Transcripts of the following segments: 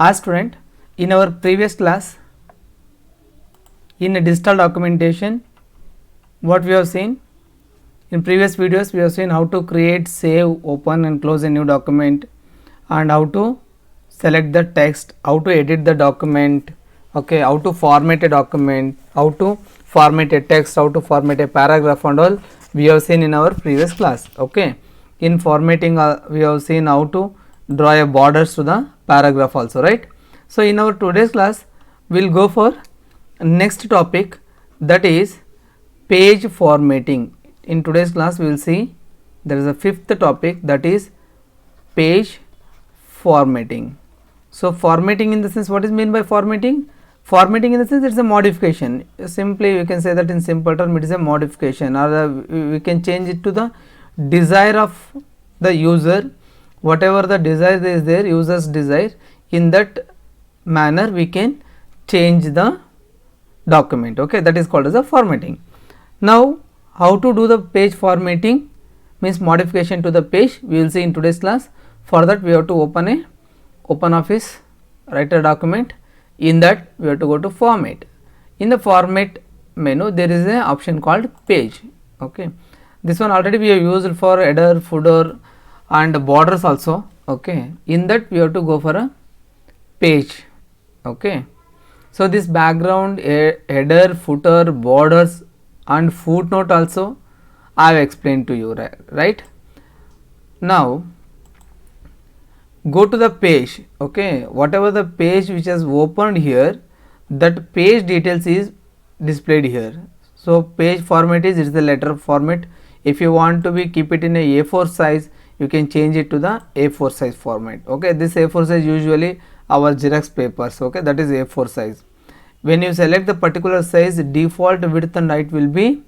As student, in our previous class, in digital documentation, what we have seen in previous videos, we have seen how to create, save, open and close a new document, and how to select the text, how to edit the document, okay, how to format a document, how to format a text, how to format a paragraph and all we have seen in our previous class. Okay, in formatting we have seen how to draw a borders to the paragraph also, right? So in our today's class we will go for next topic, that is page formatting. In today's class we will see there is a fifth topic, that is page formatting. So formatting, in the sense, what is mean by formatting? Formatting in the sense, it is a modification. Simply we can say that in simple term it is a modification, or we can change it to the desire of the user. Whatever the desire is there, user's desire, in that manner we can change the document. Okay, that is called as a formatting. Now how to do the page formatting, means modification to the page, we will see in today's class. For that we have to open a OpenOffice writer document. In that we have to go to format. In the format menu there is a option called page. Okay, this one already we have used for header, footer and borders also. Okay, in that we have to go for a page. Okay, so this background, header, footer, borders and footnote also I have explained to you, right? Now go to the page. Okay, whatever the page which has opened here, that page details is displayed here. So page format is the letter format. If you want to be keep it in a A4 size, you can change it to the A4 size format. Okay, this A4 size usually our Xerox papers. Okay, that is A4 size. When you select the particular size, default width and height will be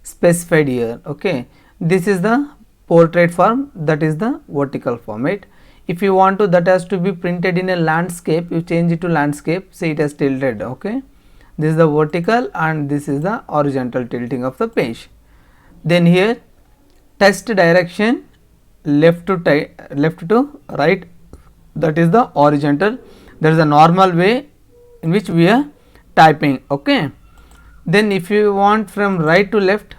specified here. Okay, this is the portrait form, that is the vertical format. If you want to that has to be printed in a landscape, you change it to landscape. See, it has tilted. Okay, this is the vertical and this is the horizontal tilting of the page. Then here text direction left to right, that is the horizontal. There is a normal way in which we are typing. Okay, then if you want from right to left,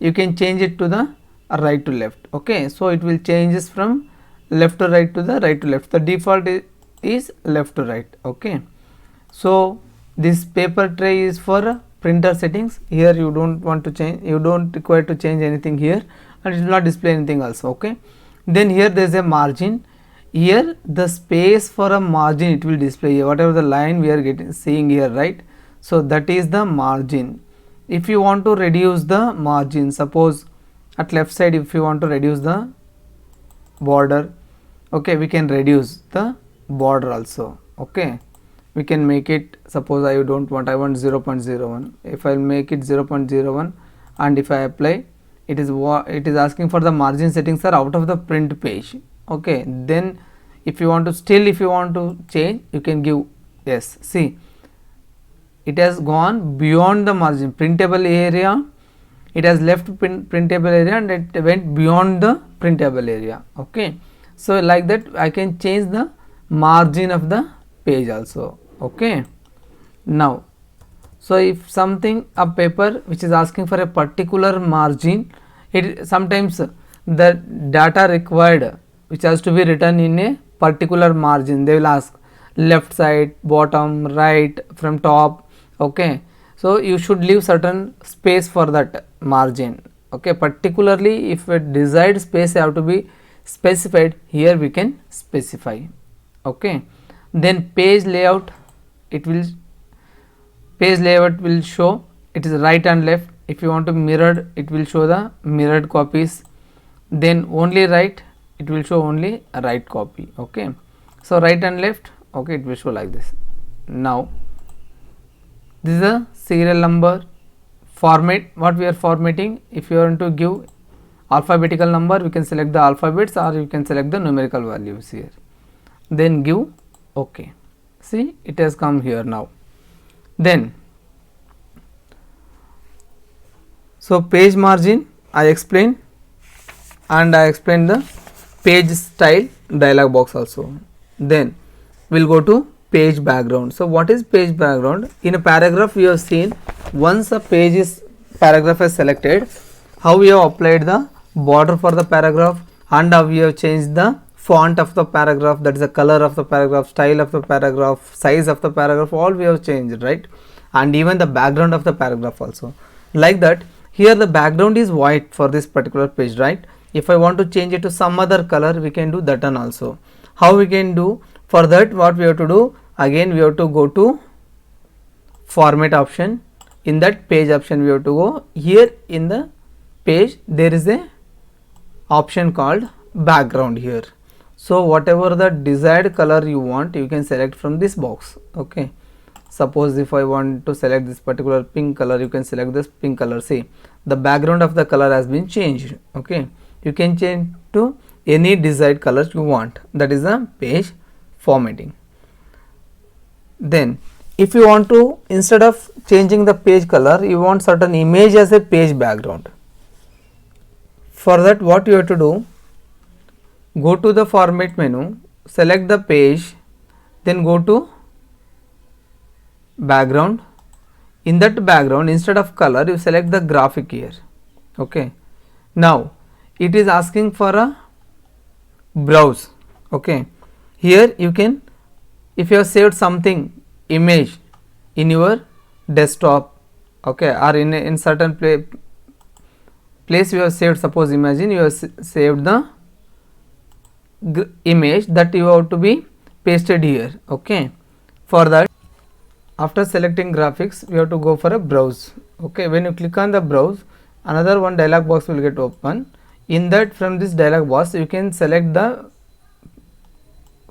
you can change it to the right to left. Okay, so it will changes from left to right to the right to left. The default is left to right. Okay, so this paper tray is for printer settings. Here you don't want to change, you don't require to change anything here, and it will not display anything else. Okay, then here there is a margin. Here the space for a margin it will display here, whatever the line we are seeing here, right? So that is the margin. If you want to reduce the margin, suppose at left side, if you want to reduce the border, okay, we can reduce the border also. Okay, we can make it, suppose I don't want, I want 0.01. if I will make it 0.01 and if I apply, it is asking for the margin settings are out of the print page. Okay, then if you want to if you want to change, you can give yes. See, it has gone beyond the margin printable area, it has left printable area and it went beyond the printable area. Okay, so like that I can change the margin of the page also. Okay, now so if something, a paper which is asking for a particular margin, it sometimes the data required which has to be written in a particular margin, they will ask left side, bottom, right, from top. Okay, so you should leave certain space for that margin. Okay, particularly if a desired space have to be specified, here we can specify. Okay, then page layout, it will show it is right and left. If you want to mirrored, it will show the mirrored copies. Then only right, it will show only a right copy. Okay, so right and left, okay, it will show like this. Now this is a serial number format, what we are formatting. If you want to give alphabetical number, we can select the alphabets or you can select the numerical values here, then give OK. See, it has come here now. Then so page margin I explained, and I explained the page style dialog box also. Then we'll go to page background. So what is page background? In a paragraph we have seen, once a paragraph is selected, how we have applied the border for the paragraph, and how we have changed the font of the paragraph, that is the color of the paragraph, style of the paragraph, size of the paragraph, all we have changed, right? And even the background of the paragraph also. Like that, here the background is white for this particular page, right? If I want to change it to some other color, we can do that one also. How we can do? For that, what we have to do, again we have to go to format option. In that page option we have to go. Here in the page there is a option called background here. So whatever the desired color you want, you can select from this box. Okay, suppose if I want to select this particular pink color, you can select this pink color. See, the background of the color has been changed. Okay, you can change to any desired colors you want. That is the page formatting. Then if you want to, instead of changing the page color, you want certain image as a page background. For that, what you have to do, go to the format menu, select the page, then go to background. In that background, instead of color, you select the graphic here. Okay, now it is asking for a browse. Okay, here you can, if you have saved something image in your desktop, okay, or in certain place you have saved, suppose imagine you have saved the image, that you have to be pasted here. Okay, for that, after selecting graphics, you have to go for a browse. Okay, when you click on the browse, another one dialog box will get open. In that, from this dialog box, you can select the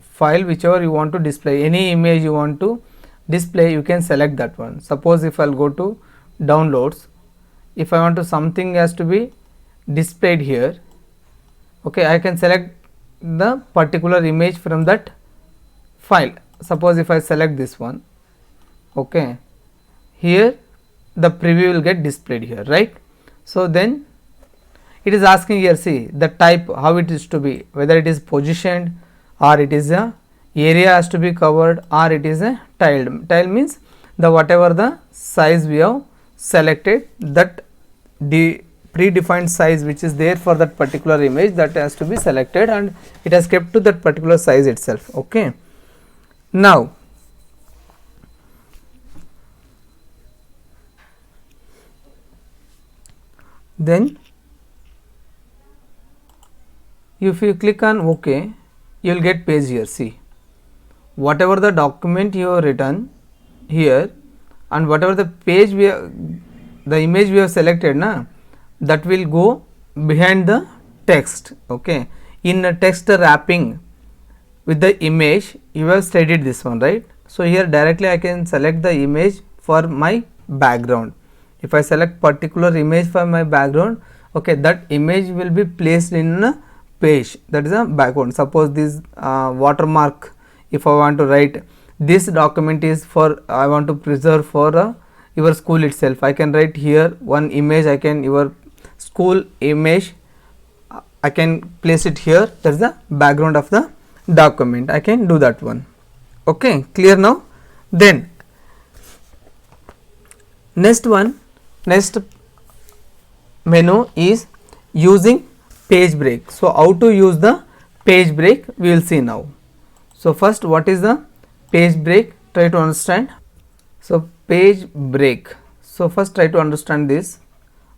file whichever you want to display, any image you want to display, you can select that one. Suppose if I'll go to downloads, if I want to something has to be displayed here, okay, I can select the particular image from that file. Suppose if I select this one, okay, here the preview will get displayed here, right? So then it is asking here, see the type, how it is to be, whether it is positioned, or it is a area has to be covered, or it is a tiled. Tile means the whatever the size we have selected, that predefined size which is there for that particular image, that has to be selected, and it has kept to that particular size itself. Okay, now then if you click on OK, you will get page here. See, whatever the document you have written here, and whatever the page we have, the image we have selected na, that will go behind the text. Okay, in a text wrapping with the image, you have studied this one, right? So here directly I can select the image for my background. If I select particular image for my background, okay, that image will be placed in a page, that is a background. Suppose this watermark, if I want to write this document is for, I want to preserve for your school itself, I can write here one image, I can, your school image, I can place it here, that is the background of the document, I can do that one. Okay, clear now? Then next menu is using page break. So how to use the page break, we will see now. So first, what is the page break? Try to understand. So page break. So first try to understand this.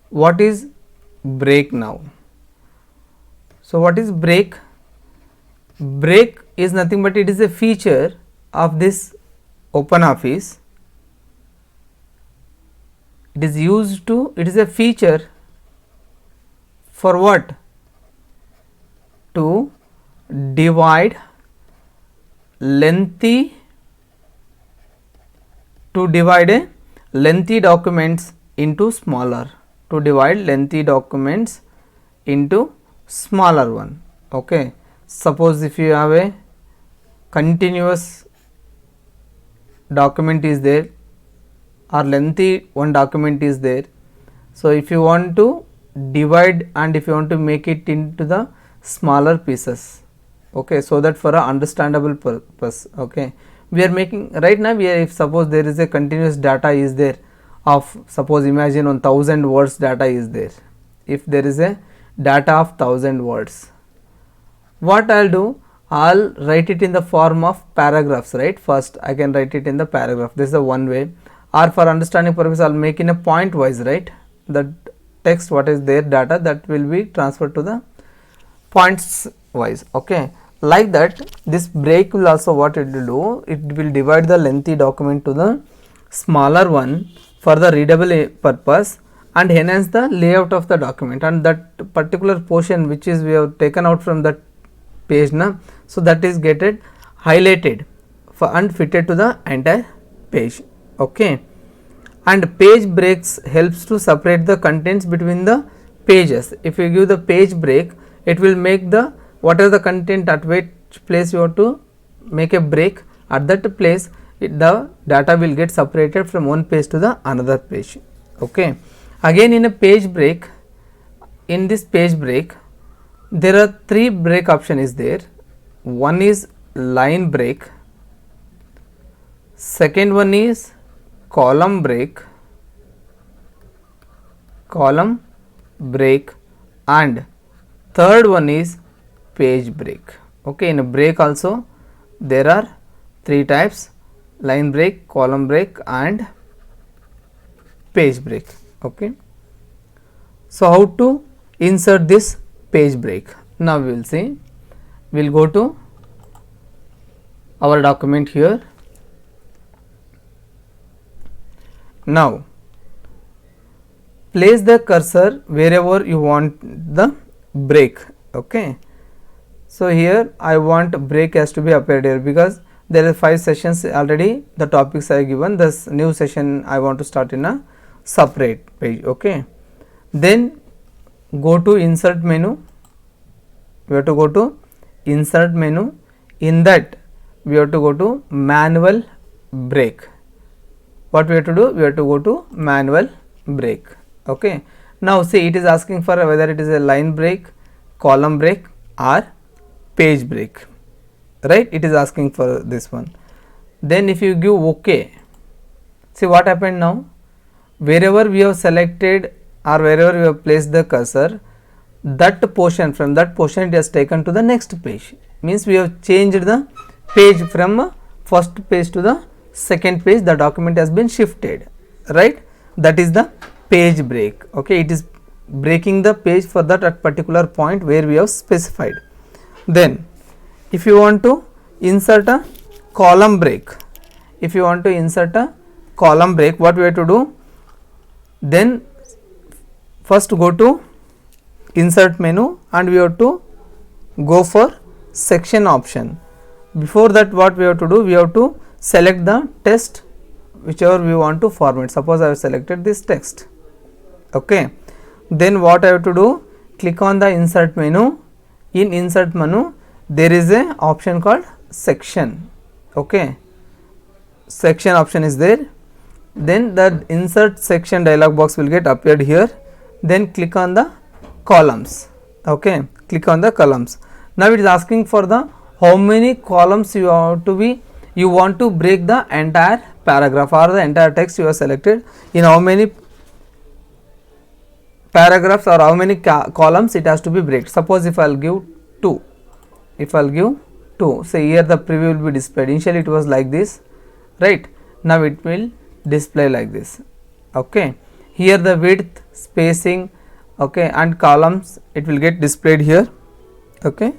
What is break now? So what is break? Break is nothing but it is a feature of this OpenOffice. It is used to, it is a feature for what? To divide lengthy, to divide a lengthy documents into smaller, to divide lengthy documents into smaller one. Okay, suppose if you have a continuous document is there, or lengthy one document is there. So if you want to divide and if you want to make it into the smaller pieces, okay, so that for a understandable purpose. Okay, we are making right now, we are, if suppose there is a continuous data is there of, suppose imagine 1000 words data is there, if there is a data of 1000 words, what I'll do, I'll write it in the form of paragraphs, right? First I can write it in the paragraph, this is the one way, or for understanding purpose I'll make in a point wise, right? The text what is there data that will be transferred to the points wise. Okay, like that this break will also what it will do, it will divide the lengthy document to the smaller one for the readable purpose and enhance the layout of the document, and that particular portion which is we have taken out from that page na, so that is getted highlighted for and fitted to the entire page. Okay, and page breaks helps to separate the contents between the pages. If you give the page break, it will make the whatever the content at which place you have to make a break, at that place the data will get separated from one page to the another page. Okay, again in a page break, in this page break there are three break option is there. One is line break, second one is column break, and third one is page break. Okay, in a break also there are three types: line break, column break and page break. Okay, so how to insert this page break? Now we will see, we will go to our document here. Now place the cursor wherever you want the break. Okay, so here I want break has to be appeared here because there are 5 sessions already, the topics are given, this new session I want to start in a separate page. Okay, then go to insert menu, we have to go to insert menu, in that we have to go to manual break. What we have to do, we have to go to manual break. Okay, now see it is asking for whether it is a line break, column break or page break, right? It is asking for this one. Then if you give OK, see what happened now, wherever we have selected or wherever we have placed the cursor, that portion, from that portion it has taken to the next page, means we have changed the page from first page to the second page, the document has been shifted, right? That is the page break. Okay, it is breaking the page for that at particular point where we have specified. Then if you want to insert a column break, what we have to do, then first go to insert menu and we have to go for section option. Before that what we have to do, we have to select the text whichever we want to format. Suppose I have selected this text. Okay, then what I have to do, click on the insert menu. In insert menu there is a option called section. Okay, section option is there, then the insert section dialog box will get appeared here, then click on the columns. Okay, click on the columns. Now it is asking for the how many columns you want to break the entire paragraph or the entire text you have selected, in how many paragraphs or how many columns it has to be break. Suppose if I will give 2, say here the preview will be displayed. Initially it was like this, right? Now it will display like this. Okay, here the width, spacing, okay, and columns it will get displayed here. Okay,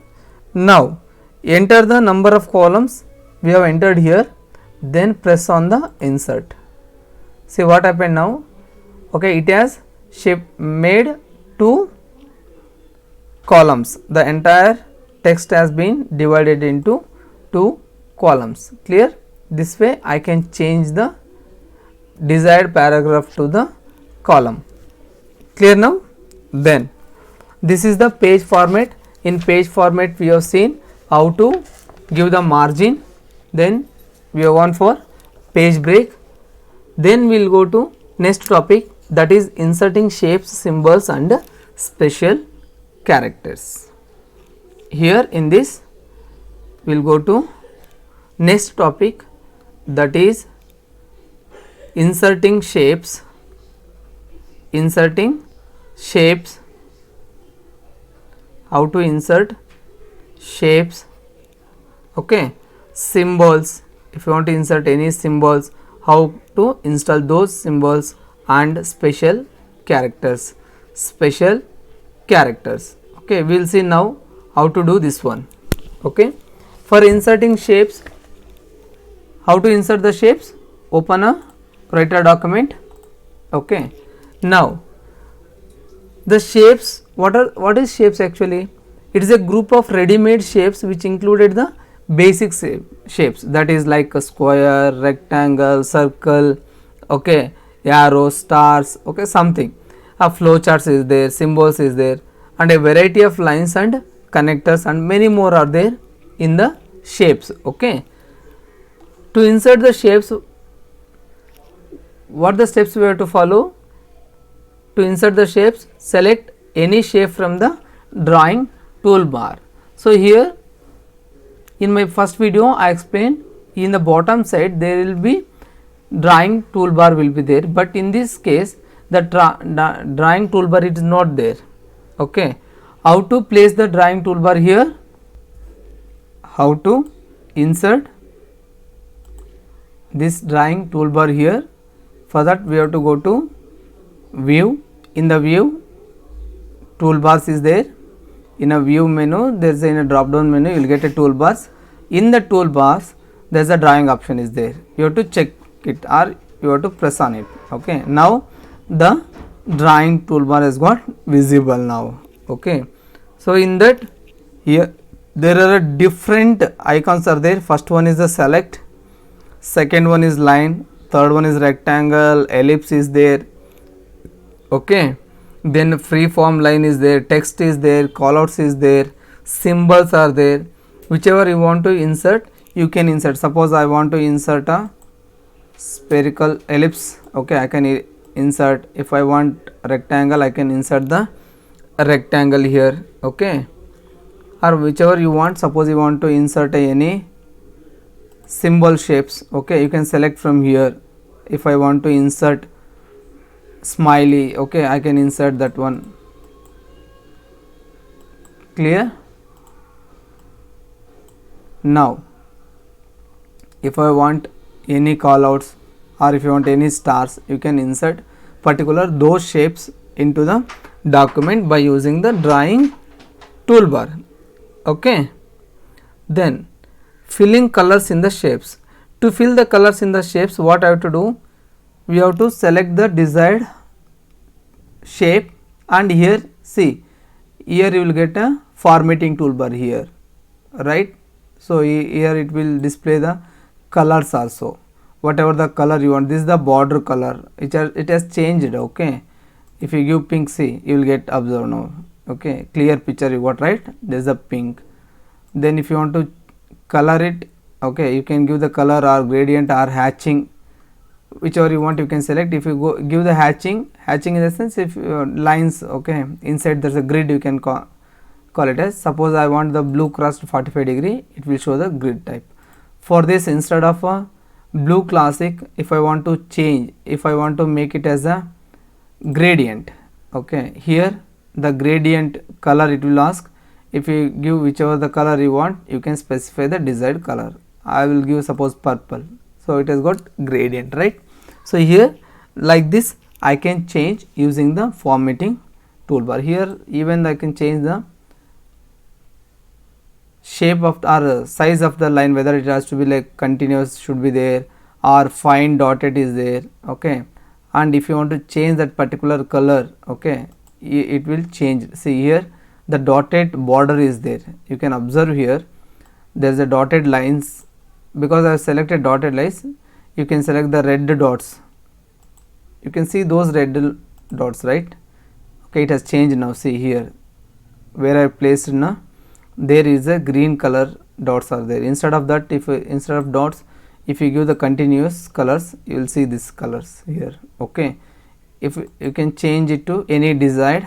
now enter the number of columns we have entered here, then press on the insert. See what happened now. Okay, it has made 2 columns, the entire text has been divided into 2 columns. Clear? This way I can change the desired paragraph to the column. Clear now? Then this is the page format. In page format we have seen how to give the margin, then we have gone for page break. Then we will go to next topic, that is inserting shapes, symbols and special characters. Here in this we will go to next topic, that is inserting shapes. How to insert shapes, okay. Symbols, if you want to insert any symbols, how to install those symbols, and special characters, okay. We will see now how to do this one, okay. For inserting shapes, how to insert the shapes? Open a writer document, okay. Now the shapes, what is shapes actually? It is a group of ready-made shapes which included the basic shapes, that is like a square, rectangle, circle, okay, arrow, stars, okay, something. A flowcharts is there, symbols is there, and a variety of lines and connectors and many more are there in the shapes, okay. To insert the shapes, what the steps we have to follow? To insert the shapes, select any shape from the drawing toolbar. So here in my first video I explained, in the bottom side there will be drawing toolbar will be there, but in this case the drawing toolbar it is not there, okay. How to place the drawing toolbar here? How to insert this drawing toolbar here? For that we have to go to view. In the view, toolbars is there. In a view menu, there is in a drop down menu you will get a toolbars. In the toolbars there is a drawing option is there, you have to check it or you have to press on it, okay. Now the drawing toolbar has got visible now, okay. So in that, here there are different icons are there. First one is the select, second one is line, third one is rectangle, ellipse is there, okay. Then free form line is there, text is there, callouts is there, symbols are there. Whichever you want to insert, you can insert. Suppose I want to insert a spherical ellipse, okay, I can insert. If I want rectangle, I can insert the rectangle here, okay. Or whichever you want. Suppose you want to insert any symbol shapes, okay, you can select from here. If I want to insert smiley, okay, I can insert that one. Clear? Now if I want any callouts or if you want any stars, you can insert particular those shapes into the document by using the drawing toolbar, okay. Then filling colors in the shapes. To fill the colors in the shapes, what I have to do? We have to select the desired shape, and here see, here you will get a formatting toolbar here, right. So here it will display the colors also, whatever the color you want. This is the border color, it has changed, okay. If you give pink, see, you will get observe now, okay, clear picture you got, right. There is a pink. Then if you want to color it, okay, you can give the color or gradient or hatching, whichever you want you can select. If you go give the hatching in the sense, if lines, okay, inside there is a grid, you can call it as. Suppose I want the blue crossed 45 degree, it will show the grid type. For this, instead of a blue classic, if I want to change, if I want to make it as a gradient, okay, here the gradient color it will ask. If you give whichever the color you want, you can specify the desired color. I will give suppose purple, so it has got gradient, right. So here like this I can change using the formatting toolbar. Here even I can change the shape of or size of the line, whether it has to be like continuous should be there or fine dotted is there, okay. And if you want to change that particular color, okay, it will change. See here the dotted border is there, you can observe here there is a dotted lines. Because I have selected dotted lines, you can select the red dots, you can see those red dots, right. Okay, it has changed now. See here where I placed now, there is a green color dots are there. Instead of that, if instead of dots, if you give the continuous colors, you will see these colors here, okay. If you can change it to any desired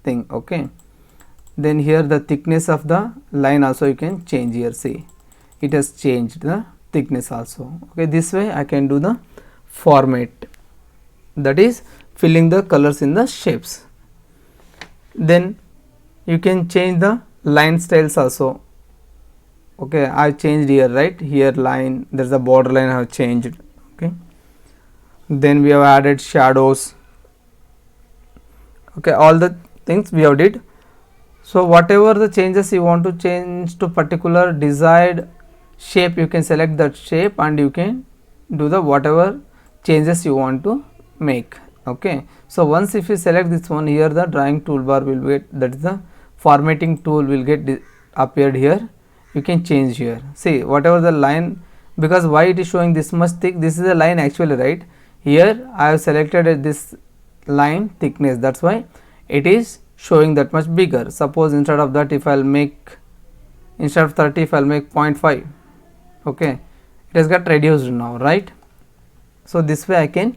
thing, okay. Then here the thickness of the line also you can change here. See, it has changed the thickness also. Okay, this way I can do the format, that is filling the colors in the shapes. Then you can change the line styles also. Okay, I changed here, right? Here line, there is a border line I have changed. Okay, then we have added shadows. Okay, all the things we have did. So whatever the changes you want to change to particular desired shape, you can select that shape and you can do the whatever changes you want to make. Okay, so once if you select this one, here the drawing toolbar will get, that is the formatting tool will get appeared here. You can change here. See, whatever the line, because why it is showing this much thick, this is a line actually, right? Here I have selected this line thickness, that's why it is showing that much bigger. Suppose instead of that, if I will make, instead of 30, if I will make 0.5, okay, it has got reduced now, right? So this way I can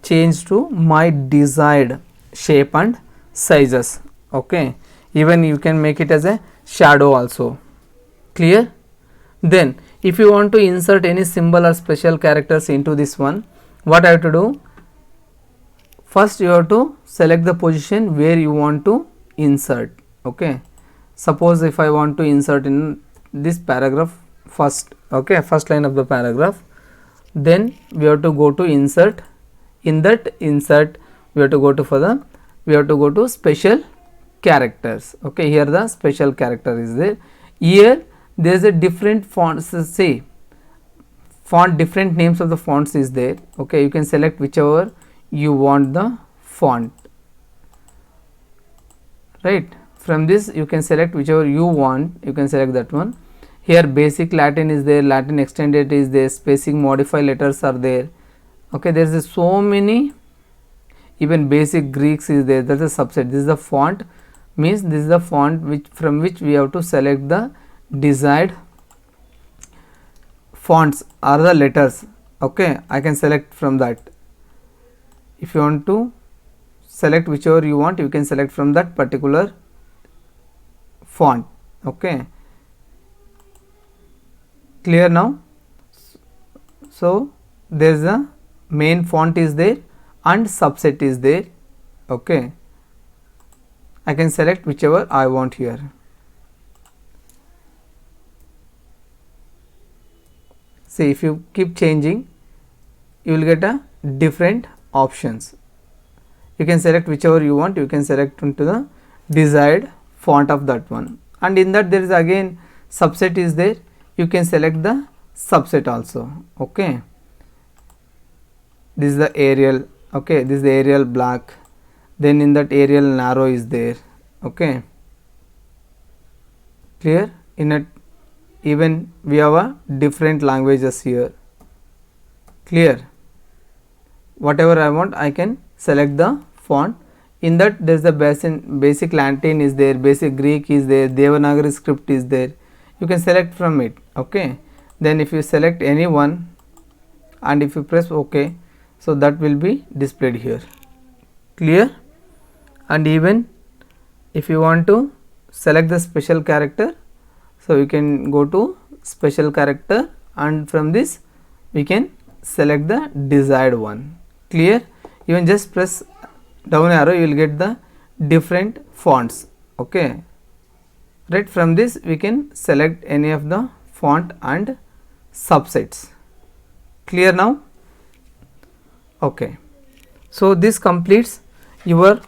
change to my desired shape and sizes. Okay, even you can make it as a shadow also. Clear? Then if you want to insert any symbol or special characters into this one, what I have to do? First you have to select the position where you want to insert. Okay, suppose if I want to insert in this paragraph first, okay, first line of the paragraph, then we have to go to insert. In that insert we have to go to we have to go to special characters. Okay, here the special character is there. Here there is a different fonts, say font, different names of the fonts is there. Okay, you can select whichever you want the font, right? From this you can select whichever you want, you can select that one. Here basic Latin is there, Latin extended is there, spacing modify letters are there. Okay, there is so many, even basic Greeks is there, that is a subset. This is the font, means this is the font which from which we have to select the desired fonts or the letters. Okay, I can select from that. If you want to select whichever you want, you can select from that particular font. Okay, clear now? So there is a main font is there and subset is there. Okay, I can select whichever I want here. See, if you keep changing, you will get a different options. You can select whichever you want, you can select into the desired font of that one, and in that there is again subset is there, you can select the subset also. Okay, this is the Arial. Okay, this is the Arial black, then in that Arial narrow is there. Okay, clear? In it even we have a different languages here. Clear? Whatever I want, I can select the font. In that there is the basic Latin is there, basic Greek is there, Devanagari script is there, you can select from it. Okay, then if you select any one and if you press OK, so that will be displayed here. Clear? And even if you want to select the special character, so you can go to special character and from this we can select the desired one. Clear? Even just press down arrow, you will get the different fonts. Okay, right? From this we can select any of the font and subsets. Clear now? Okay, so this completes your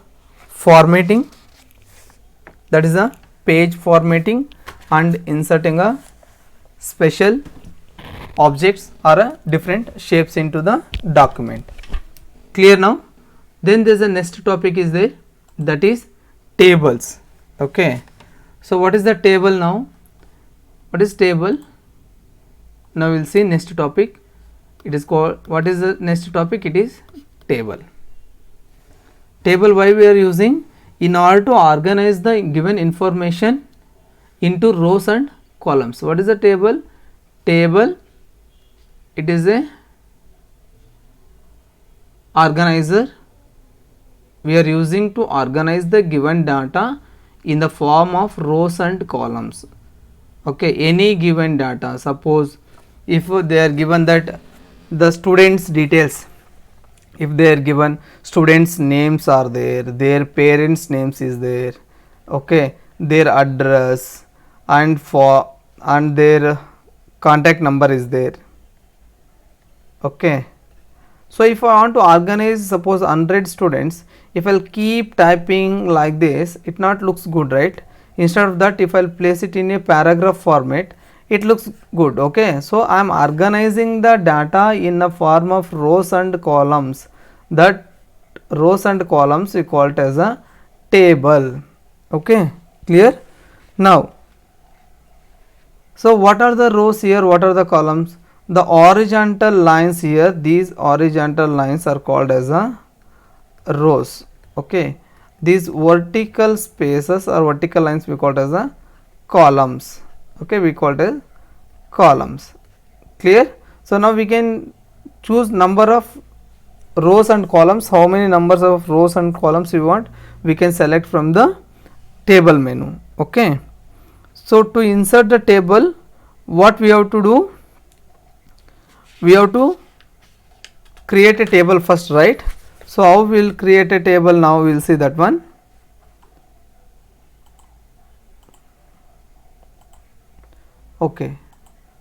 formatting, that is the page formatting and inserting a special objects or a different shapes into the document. Clear now? Then there is a next topic is there, that is tables. Okay, so what is the table now? What is table? Now we will see next topic. It is called, what is the next topic? It is table. Table why we are using? In order to organize the given information into rows and columns. What is the table? Table, it is a organizer we are using to organize the given data in the form of rows and columns. Okay, any given data, suppose if they are given that the students details, if they are given students names are there, their parents names is there, okay, their address and their contact number is there. Okay, so if I want to organize suppose 100 students, if I'll keep typing like this, it not looks good, right? Instead of that, if I'll place it in a paragraph format, it looks good. Okay, so I am organizing the data in a form of rows and columns. That rows and columns we call it as a table. Okay, clear? Now, so what are the rows here, what are the columns? The horizontal lines here, these horizontal lines are called as a rows. Okay, these vertical spaces or vertical lines we call it as a columns. Okay, we call it as columns. Clear? So now we can choose number of rows and columns. How many numbers of rows and columns we want, we can select from the table menu. Okay, so to insert the table, what we have to do, we have to create a table first, right? So how we will create a table now, we will see that one. Okay,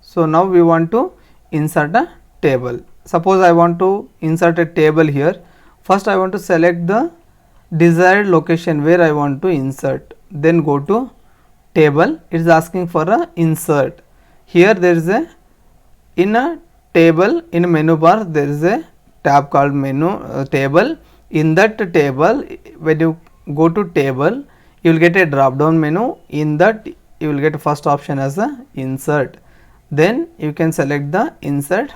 so now we want to insert a table. Suppose I want to insert a table here. First I want to select the desired location where I want to insert, then go to table. It is asking for a insert. Here there is a, in a table, in a menu bar there is a tab called menu table. In that table, when you go to table, you will get a drop down menu. In that you will get first option as a insert, then you can select the insert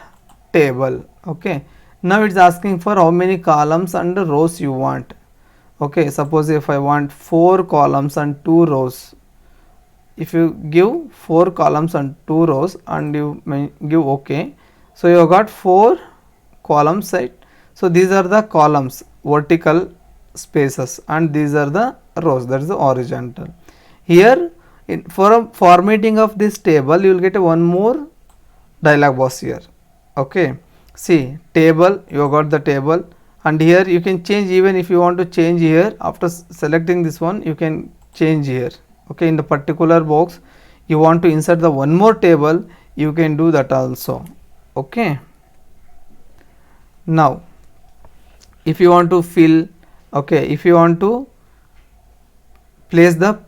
table. Okay, now it is asking for how many columns and rows you want. Okay, suppose if I want 4 columns and 2 rows, if you give 4 columns and 2 rows and you give OK, so you have got 4 columns, right? So these are the columns, vertical spaces, and these are the rows, that is the horizontal. Here for formatting of this table, you will get one more dialog box here. Okay, see table, you have got the table, and here you can change, even if you want to change here, after selecting this one you can change here. Okay, in the particular box you want to insert the one more table, you can do that also. Okay, now if you want to fill, okay, if you want to place the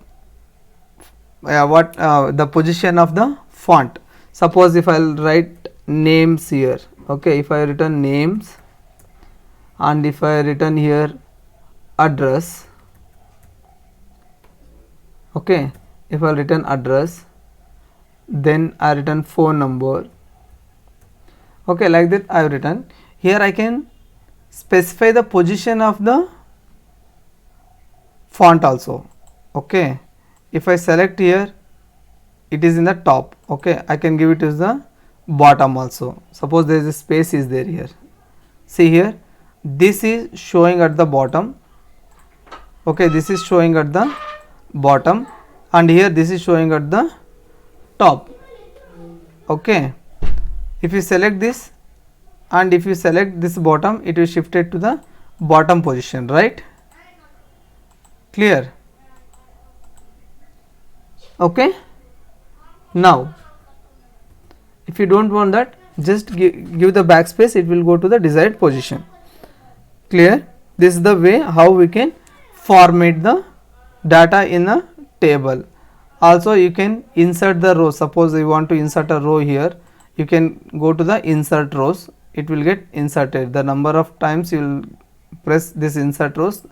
the position of the font, suppose if I will write names here. Okay, if I written names and if I written here address, okay, if I written address, then I written phone number. Okay, like that I have written. Here I can specify the position of the font also. Okay, if I select here, it is in the top. Okay, I can give it as the bottom also. Suppose there is a space is there here. See here, this is showing at the bottom. Okay, this is showing at the bottom, and here this is showing at the top. Okay, if you select this and if you select this bottom, it will shifted to the bottom position, right? Clear? Okay, now if you don't want that, just give the backspace, it will go to the desired position. Clear? This is the way how we can format the data in a table. Also you can insert the row. Suppose you want to insert a row here, you can go to the insert rows, it will get inserted. The number of times you will press this insert rows,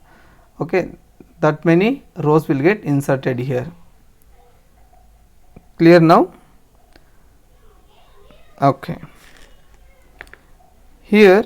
okay, that many rows will get inserted here. Clear now? Okay, here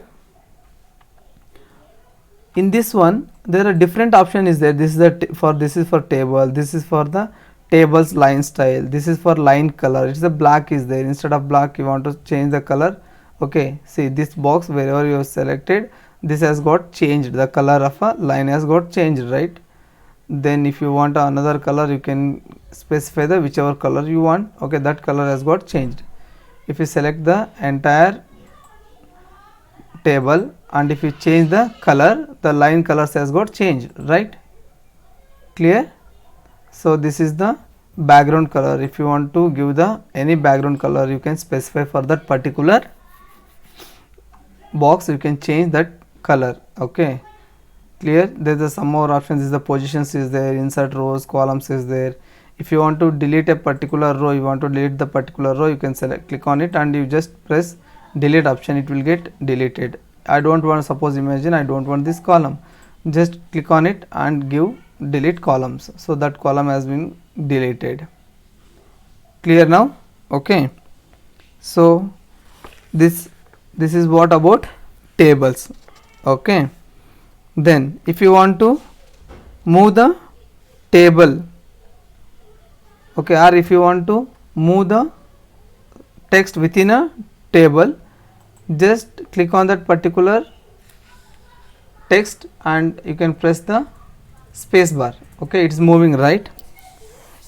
in this one there are different option is there. This is the this is for table, this is for the tables line style, this is for line color. It's the black is there, instead of black you want to change the color. Okay, see this box, wherever you have selected, this has got changed, the color of a line has got changed, right? then if you want another color, you can specify the whichever color you want. Okay, that color has got changed. If you select the entire table and if you change the color, the line colors has got changed, right? Clear? So this is the background color. If you want to give the any background color, you can specify for that particular box, you can change that color. Okay, clear? There is some more options. Is the positions is there, insert rows, columns is there. If you want to delete a particular row, you want to delete the particular row, you can select, click on it and you just press delete option, it will get deleted. I don't want, suppose imagine I don't want this column, just click on it and give delete columns, so that column has been deleted. Clear now? Okay, so this is what about tables. Okay, then if you want to move the table, okay, or if you want to move the text within a table, just click on that particular text and you can press the space bar. Okay, it is moving, right?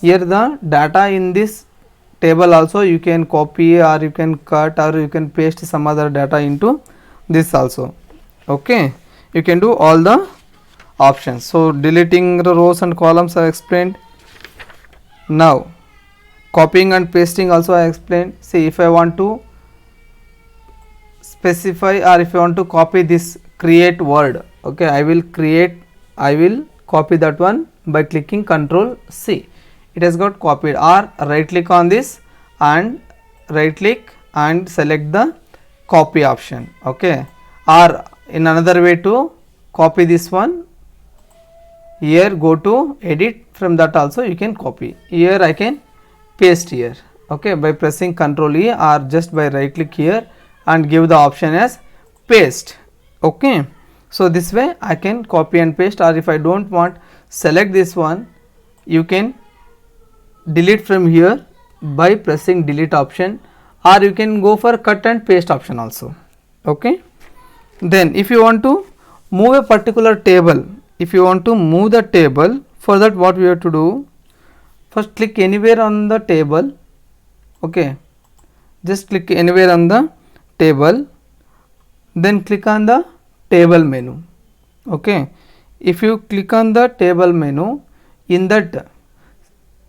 Here the data in this table also you can copy or you can cut or you can paste some other data into this also. Okay, you can do all the options. So deleting the rows and columns I explained. Now copying and pasting also I explained. See, if I want to specify or if I want to copy this create word, okay, I will copy that one by clicking Ctrl C. It has got copied, or right click on this and right click and select the copy option. Okay, or in another way to copy this one, here go to edit, from that also you can copy. Here I can paste here. Okay, by pressing Ctrl E or just by right click here and give the option as paste. Okay, so this way I can copy and paste, or if I don't want, select this one, you can delete from here by pressing delete option, or you can go for cut and paste option also. Okay, then if you want to move a particular table, if you want to move the table, for that what we have to do, first click anywhere on the table. Okay, just click anywhere on the table, then click on the table menu. Okay, if you click on the table menu, in that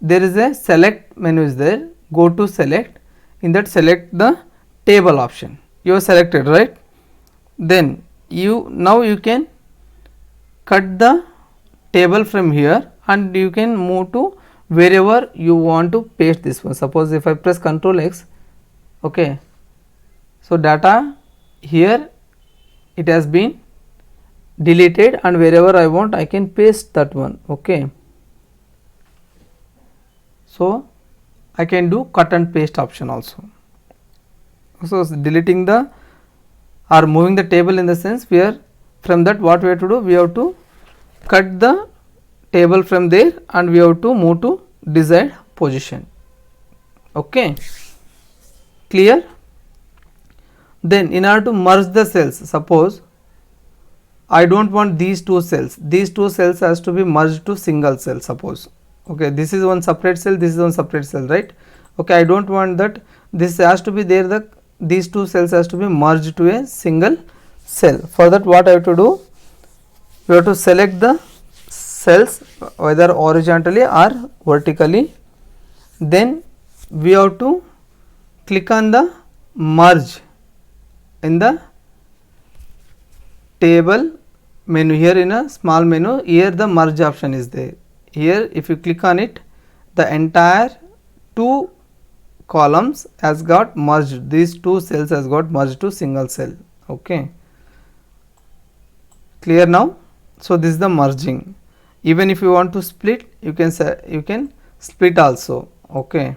there is a select menu is there, go to select, in that select the table option, you are selected, right? Then now you can cut the table from here and you can move to wherever you want to paste this one. Suppose if I press Ctrl X, okay, so data here it has been deleted and wherever I want I can paste that one. Okay, so I can do cut and paste option also. So deleting the or moving the table in the sense where from that what we have to do, we have to cut the table from there and we have to move to desired position. Okay, clear? Then in order to merge the cells, suppose I don't want these two cells has to be merged to single cell, suppose. Okay, this is one separate cell, this is one separate cell, right? Okay, I don't want that, this has to be there, these two cells has to be merged to a single cell. For that what I have to do, we have to select the cells whether horizontally or vertically, then we have to click on the merge in the table menu. Here in a small menu, here the merge option is there. Here if you click on it, the entire two columns has got merged, these two cells has got merged to single cell. Okay, clear now? So this is the merging. Even if you want to split, you can say, you can split also. Okay,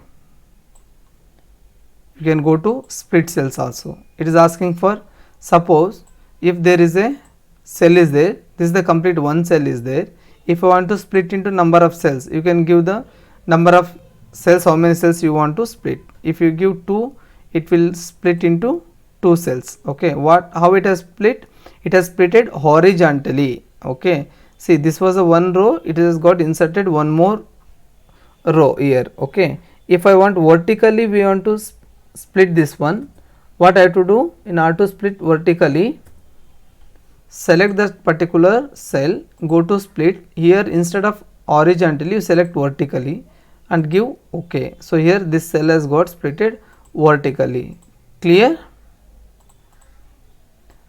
you can go to split cells also. It is asking for, suppose if there is a cell is there, this is the complete one cell is there. If you want to split into number of cells, you can give the number of cells, how many cells you want to split. If you give 2, it will split into 2 cells. Okay, how it has split? It has splitted horizontally. Okay, see this was a one row, it has got inserted one more row here. Okay, if I want vertically, we want to split this one. What I have to do in order to split vertically, select that particular cell, go to split. Here instead of horizontally, you select vertically and give OK. So here this cell has got splitted vertically. Clear?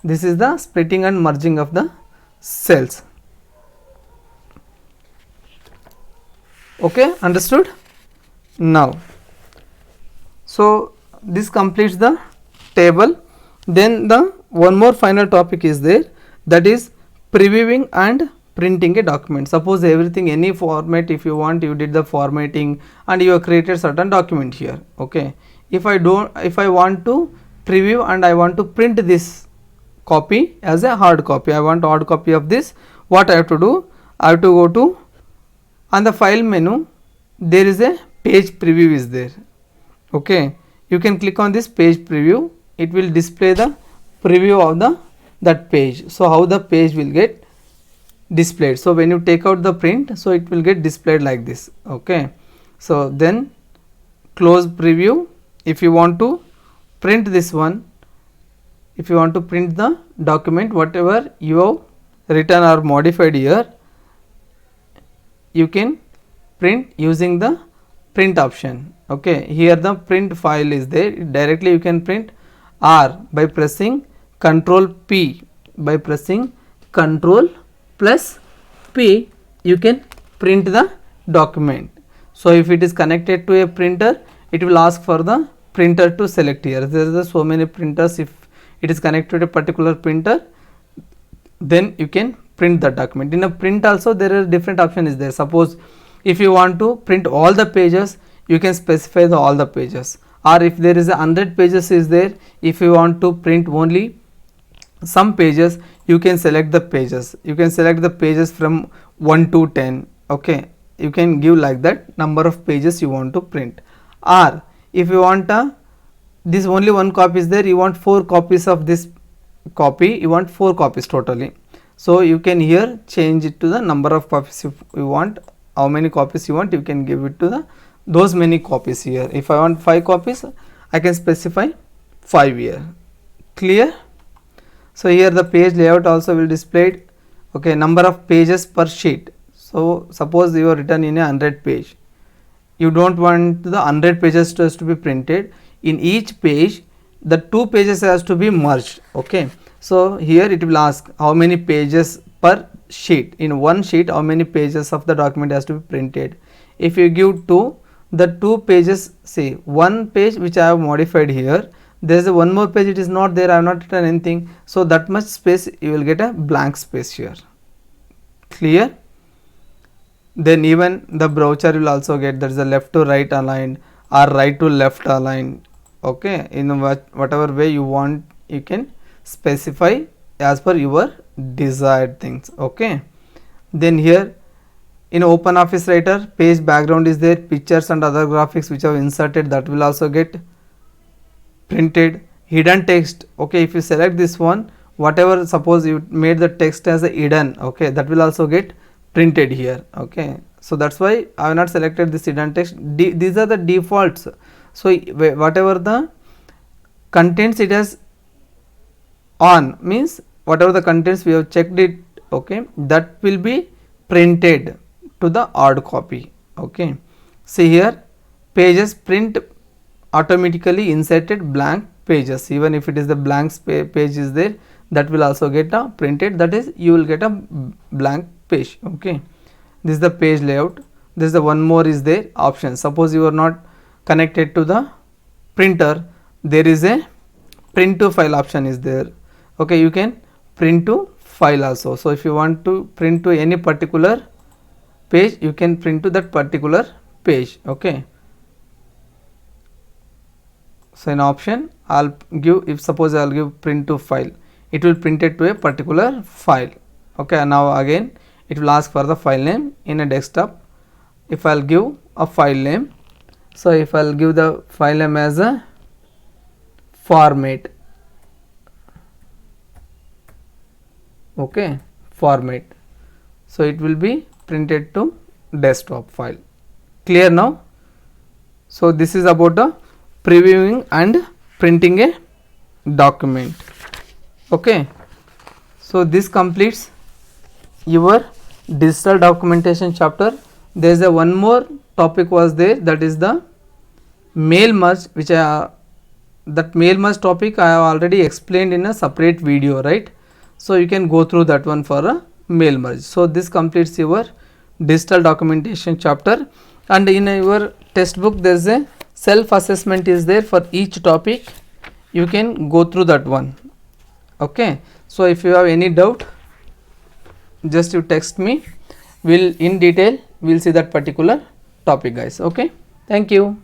This is the splitting and merging of the cells. Okay, understood? Now, so this completes the table. Then the one more final topic is there, that is previewing and printing a document. Suppose everything, any format, if you want, you did the formatting and you have created certain document here. Okay, if I want to preview and I want to print this copy as a hard copy, I want hard copy of this, what I have to do, I have to go to on the file menu, there is a page preview is there. Okay, you can click on this page preview, it will display the preview of that page. So how the page will get displayed, so when you take out the print, so it will get displayed like this. Okay, so then close preview. If you want to print this one, if you want to print the document whatever you have written or modified here, you can print using the print option. Okay, here the print file is there, directly you can print, or by pressing Ctrl P, by pressing Ctrl plus P, you can print the document. So if it is connected to a printer, it will ask for the printer to select here. There are so many printers, if it is connected to a particular printer, then you can print the document. In a print also there are different option is there. Suppose if you want to print all the pages, you can specify all the pages, or if there is 100 pages is there, if you want to print only some pages, you can select the pages, you can select the pages from 1 to 10. Okay, you can give like that number of pages you want to print. Or if you want this only one copy is there, you want 4 copies of this copy, you want 4 copies totally. So you can here change it to the number of copies if you want, how many copies you want, you can give it to the those many copies here. If I want 5 copies, I can specify 5 here. Clear? So here the page layout also will displayed. Okay, number of pages per sheet. So suppose you are written in a 100 page, you don't want the 100 pages to be printed. In each page the 2 pages has to be merged. Okay, so here it will ask how many pages per sheet, in one sheet how many pages of the document has to be printed. If you give 2, the 2 pages, see one page which I have modified here, there is a one more page, it is not there, I have not written anything, so that much space you will get a blank space here. Clear? Then even the brochure will also get, there is a left to right aligned or right to left aligned. Okay, in whatever way you want, you can specify as per your desired things. Okay, then here in OpenOffice Writer, page background is there, pictures and other graphics which are inserted, that will also get printed. Hidden text, okay, if you select this one, whatever, suppose you made the text as a hidden, okay, that will also get printed here. Okay, so that's why I have not selected this hidden text. These are the defaults. So whatever the contents it has on, means whatever the contents we have checked it, okay, that will be printed to the hard copy. Okay, see here pages print automatically inserted blank pages, even if it is the blank page is there, that will also get printed, that is you will get a blank page. Okay, this is the page layout. This is the one more is there option. Suppose you are not connected to the printer, there is a print to file option is there. Okay, you can print to file also. So if you want to print to any particular page, you can print to that particular page. Okay, so an option I'll give, if suppose I'll give print to file, it will print it to a particular file. Okay, now again it will ask for the file name in a desktop. If I'll give a file name, so if I'll give the file name as a format, okay, format, so it will be printed to desktop file. Clear now? So this is about the previewing and printing a document. Okay, so this completes your digital documentation chapter. There is a one more topic was there, that is the mail merge, which that mail merge topic I have already explained in a separate video, right? So you can go through that one for a mail merge. So this completes your digital documentation chapter, and in your textbook there is a self assessment is there for each topic. You can go through that one. Okay, so if you have any doubt, just you text me, we'll in detail we'll see that particular topic, guys. Okay, thank you.